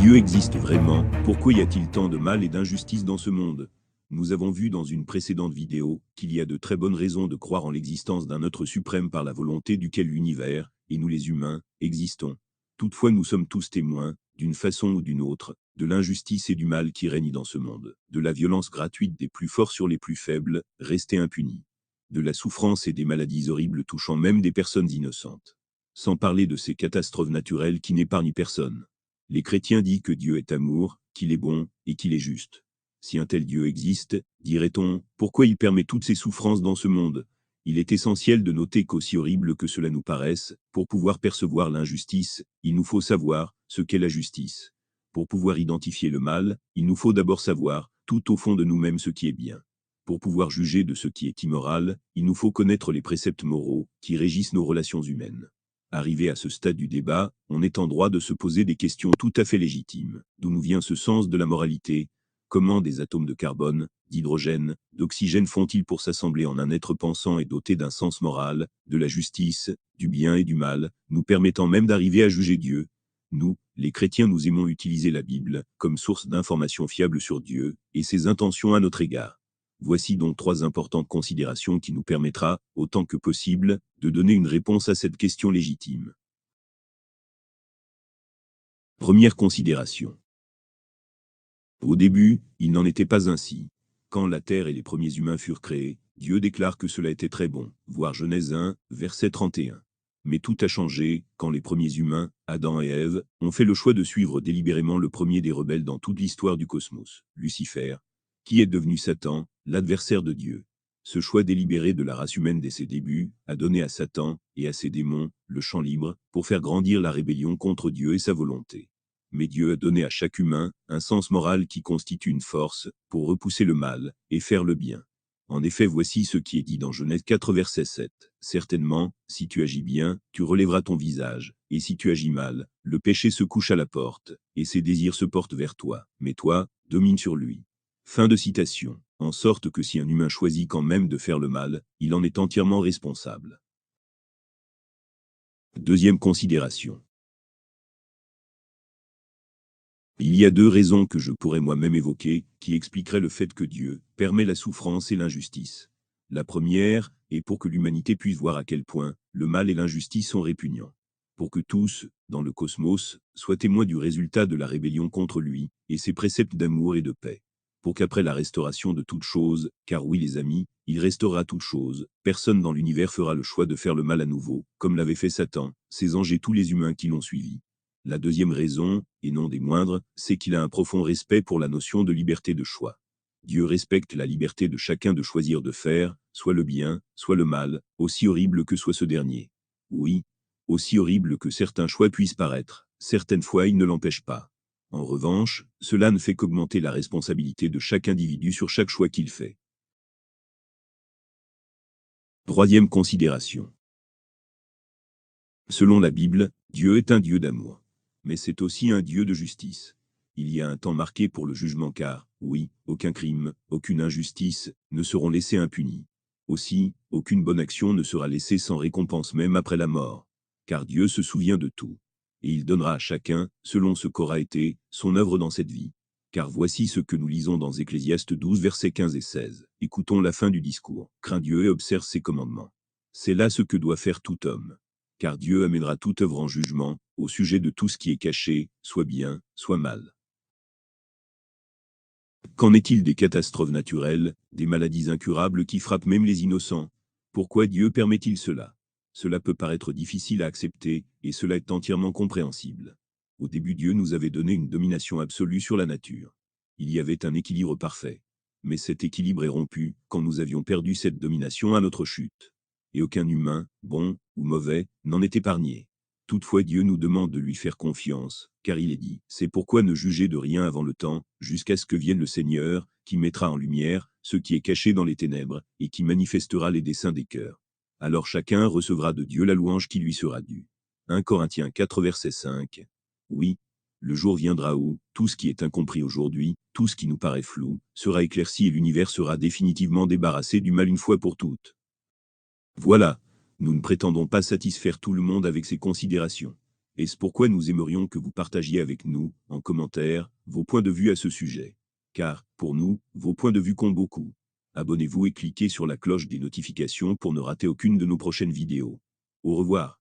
Dieu existe vraiment, pourquoi y a-t-il tant de mal et d'injustice dans ce monde? Nous avons vu dans une précédente vidéo qu'il y a de très bonnes raisons de croire en l'existence d'un être suprême par la volonté duquel l'univers, et nous les humains, existons. Toutefois nous sommes tous témoins, d'une façon ou d'une autre, de l'injustice et du mal qui règnent dans ce monde, de la violence gratuite des plus forts sur les plus faibles, restée impunie, de la souffrance et des maladies horribles touchant même des personnes innocentes. Sans parler de ces catastrophes naturelles qui n'épargnent personne. Les chrétiens disent que Dieu est amour, qu'il est bon et qu'il est juste. Si un tel Dieu existe, dirait-on, pourquoi il permet toutes ces souffrances dans ce monde? Il est essentiel de noter qu'aussi horrible que cela nous paraisse, pour pouvoir percevoir l'injustice, il nous faut savoir ce qu'est la justice. Pour pouvoir identifier le mal, il nous faut d'abord savoir, tout au fond de nous-mêmes, ce qui est bien. Pour pouvoir juger de ce qui est immoral, il nous faut connaître les préceptes moraux qui régissent nos relations humaines. Arrivé à ce stade du débat, on est en droit de se poser des questions tout à fait légitimes. D'où nous vient ce sens de la moralité? Comment des atomes de carbone, d'hydrogène, d'oxygène font-ils pour s'assembler en un être pensant et doté d'un sens moral, de la justice, du bien et du mal, nous permettant même d'arriver à juger Dieu? Nous, les chrétiens, nous aimons utiliser la Bible comme source d'informations fiables sur Dieu et ses intentions à notre égard. Voici donc 3 importantes considérations qui nous permettra, autant que possible, de donner une réponse à cette question légitime. Première considération. Au début, il n'en était pas ainsi. Quand la terre et les premiers humains furent créés, Dieu déclare que cela était très bon, voir Genèse 1, verset 31. Mais tout a changé quand les premiers humains, Adam et Ève, ont fait le choix de suivre délibérément le premier des rebelles dans toute l'histoire du cosmos, Lucifer, qui est devenu Satan, l'adversaire de Dieu. Ce choix délibéré de la race humaine dès ses débuts a donné à Satan et à ses démons le champ libre pour faire grandir la rébellion contre Dieu et sa volonté. Mais Dieu a donné à chaque humain un sens moral qui constitue une force pour repousser le mal et faire le bien. En effet, voici ce qui est dit dans Genèse 4 verset 7. Certainement, si tu agis bien, tu relèveras ton visage, et si tu agis mal, le péché se couche à la porte, et ses désirs se portent vers toi, mais toi, domine sur lui. Fin de citation. En sorte que si un humain choisit quand même de faire le mal, il en est entièrement responsable. Deuxième considération. Il y a 2 raisons que je pourrais moi-même évoquer, qui expliqueraient le fait que Dieu permet la souffrance et l'injustice. La première est pour que l'humanité puisse voir à quel point le mal et l'injustice sont répugnants. Pour que tous, dans le cosmos, soient témoins du résultat de la rébellion contre lui et ses préceptes d'amour et de paix. Pour qu'après la restauration de toutes choses, car oui les amis, il restaurera toutes choses, personne dans l'univers fera le choix de faire le mal à nouveau, comme l'avait fait Satan, ses anges et tous les humains qui l'ont suivi. La deuxième raison, et non des moindres, c'est qu'il a un profond respect pour la notion de liberté de choix. Dieu respecte la liberté de chacun de choisir de faire, soit le bien, soit le mal, aussi horrible que soit ce dernier. Oui, aussi horrible que certains choix puissent paraître, certaines fois il ne l'empêche pas. En revanche, cela ne fait qu'augmenter la responsabilité de chaque individu sur chaque choix qu'il fait. Troisième considération. Selon la Bible, Dieu est un Dieu d'amour. Mais c'est aussi un Dieu de justice. Il y a un temps marqué pour le jugement car, oui, aucun crime, aucune injustice ne seront laissés impunis. Aussi, aucune bonne action ne sera laissée sans récompense même après la mort. Car Dieu se souvient de tout. Et il donnera à chacun, selon ce qu'aura été, son œuvre dans cette vie. Car voici ce que nous lisons dans Ecclésiaste 12 versets 15 et 16. Écoutons la fin du discours. Crains Dieu et observe ses commandements. C'est là ce que doit faire tout homme. Car Dieu amènera toute œuvre en jugement, au sujet de tout ce qui est caché, soit bien, soit mal. Qu'en est-il des catastrophes naturelles, des maladies incurables qui frappent même les innocents? Pourquoi Dieu permet-il cela? Cela peut paraître difficile à accepter, et cela est entièrement compréhensible. Au début, Dieu nous avait donné une domination absolue sur la nature. Il y avait un équilibre parfait. Mais cet équilibre est rompu quand nous avions perdu cette domination à notre chute. Et aucun humain, bon ou mauvais, n'en est épargné. Toutefois Dieu nous demande de lui faire confiance, car il est dit, c'est pourquoi ne jugez de rien avant le temps, jusqu'à ce que vienne le Seigneur, qui mettra en lumière ce qui est caché dans les ténèbres, et qui manifestera les desseins des cœurs. Alors chacun recevra de Dieu la louange qui lui sera due. 1 Corinthiens 4 verset 5. Oui, le jour viendra où, tout ce qui est incompris aujourd'hui, tout ce qui nous paraît flou, sera éclairci et l'univers sera définitivement débarrassé du mal une fois pour toutes. Voilà, nous ne prétendons pas satisfaire tout le monde avec ces considérations. Et c'est pourquoi nous aimerions que vous partagiez avec nous, en commentaire, vos points de vue à ce sujet. Car, pour nous, vos points de vue comptent beaucoup. Abonnez-vous et cliquez sur la cloche des notifications pour ne rater aucune de nos prochaines vidéos. Au revoir.